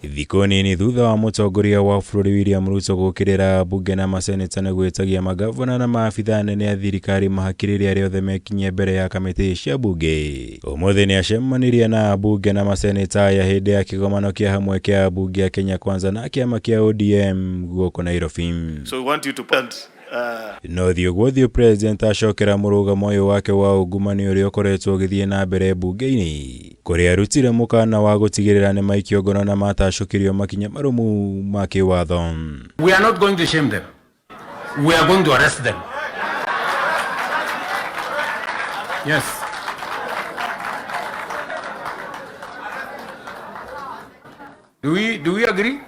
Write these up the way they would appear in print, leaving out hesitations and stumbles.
Thikũ nini thutha wa mũtongoria wa bũrũri William Ruto gũkĩrĩra bunge na maseneta na gwĩtagia magavana na maabitha nene a thirikari mahaki rĩrĩa rĩothe mekinyie mbere ya kamĩtĩ cia bunge. Ũmũthĩ nĩ acemanirie na bunge na maseneta ya hĩndĩ ya kĩgomano kĩa hamwe kĩa bunge ya Kenya Kwanza na kĩama kĩa ODM gũkũ Nairobi. So we want you to plant no thiũguo president acokera mũrũgamo ũyũ wake wa ungumania ũrĩa ũkoretwo ũgĩthiĩ na mbere bunge-inĩ, kũrĩa arutire mũkana wa gũtigĩrĩra NIMAIKIO ngono na MATACUKIRIO makinya marumu ma kiwatho. We are not going to shame them. We are going to arrest them. Yes. Do we agree?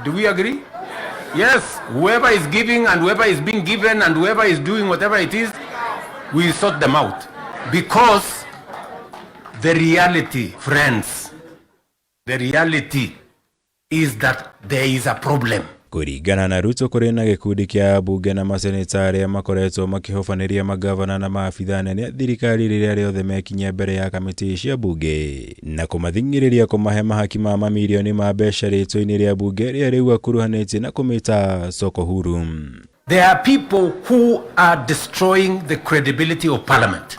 Do we agree? Yes, whoever is giving and whoever is being given and whoever is doing whatever it is, we sort them out. Because the reality, friends, the reality is that there is a problem. Kũringana na Ruto kũrĩ na gĩkundi kĩa bunge na maseneta arĩa makoretwo makĩhobanĩria magavana na maabitha nene a thirikari rĩrĩa rĩothe mekinyia mbere ya kamĩtĩ cia bunge na kũmathingĩrĩria kũmahe mahaki ma mamirioni ma mbeca rĩtwa-inĩ rĩa bunge rĩrĩa rĩu akuruhanĩtie na kũmĩta soko huru. There are people who are destroying the credibility of parliament.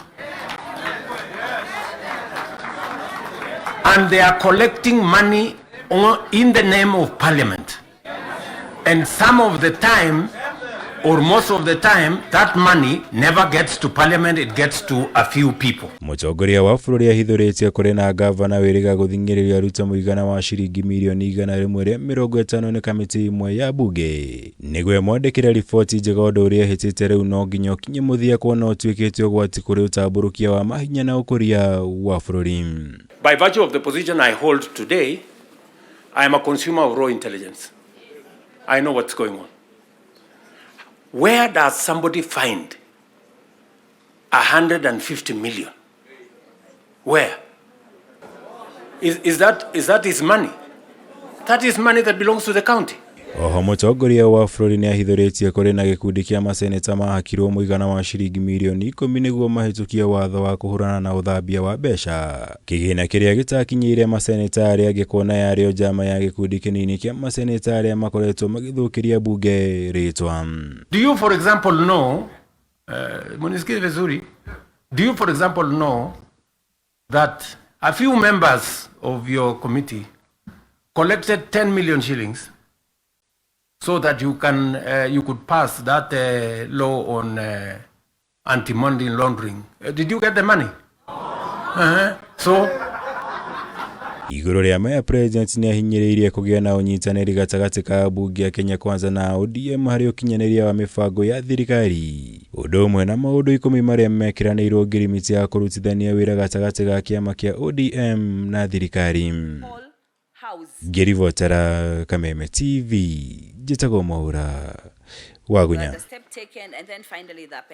And they are collecting money in the name of parliament. And some of the time, or most of the time, that money never gets to parliament, it gets to a few people. Mũtongoria wa bũrũri ahithũrĩtie kũrĩ na gavana wĩrĩga gũthingĩrĩria Ruto mũigana wa ciringi mirioni 150 nĩ kamĩtĩ imwe ya bunge. Nĩguo mwandĩkĩre riboti njega ũndũ ũrĩa hĩtĩte rĩu no nginya ũkinye mũthia kuona ũtuĩkĩte ũgwati kũrĩ ũtambũrũkia wa mahinya na ũkũria wa bũrũri. By virtue of the position I hold today, I am a consumer of raw intelligence. I know what's going on. Where does somebody find 150 million? Where? Is that his money? That is money that belongs to the county. Oho mũtongoria wa bũrũri nĩ ahithũrĩtie kũrĩ na gĩkundi kĩa maseneta mahakirwo mũigana wa ciringi mirioni 10 nĩguo mahĩtũkie watho wa kũhũrana na ũthambia wa mbeca. Kĩgĩna kĩrĩa gĩtakinyĩire maseneta arĩa angĩkona yarĩo njama ya gĩkundi kĩnini kĩa maseneta arĩa makoretwo magĩthũkĩria bunge rĩtwa. Do you for example know, munisikie vizuri, do you for example know that a few members of your committee collected 10 million shillings so that you could pass that law on anti-money laundering? Did you get the money? So igũrũ rĩa maya president nĩ ahinyĩrĩirie kũgĩa na ũnyitanĩri gatagatĩ ka bunge ya Kenya Kwanza na ODM harĩ ũkinyanĩria wa mĩbango ya thirikari. Ũndũ ũmwe na maũndũ 10 marĩa mekiranĩirwo ngirimiti ya kũrutithania wĩra gatagatĩ ga kĩama kĩa ODM na thirikari. Ngĩribotera Kameme TV, njĩtagwo Mwaura Wagunya.